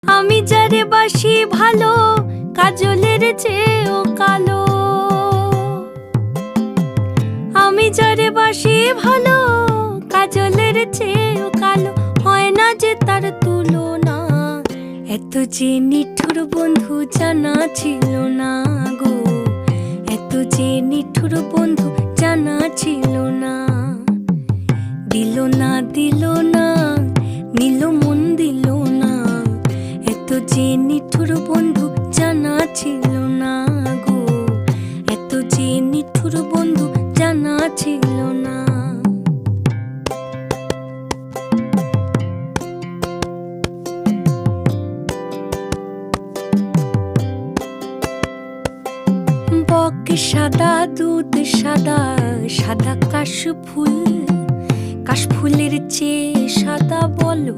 আমি যারে বাসি ভালো, কাজলের চেয়েও কালো। আমি যারে বাসি ভালো, কাজলের চেয়েও কালো। হয় না যে তার তুলনা, এত যে নিঠুর বন্ধু জানা ছিল না গো। এত যে নিঠুর বন্ধু জানা ছিল না। দিল না দিল না, নিল মন দিল না। এত যে নিঠুর বন্ধু জানা ছিল না গো। এত যে নিঠুর বন্ধু জানা ছিল না। বক সাদা, দুধ সাদা, সাদা কাশফুল। কাশফুলের চেয়ে সাদা বলো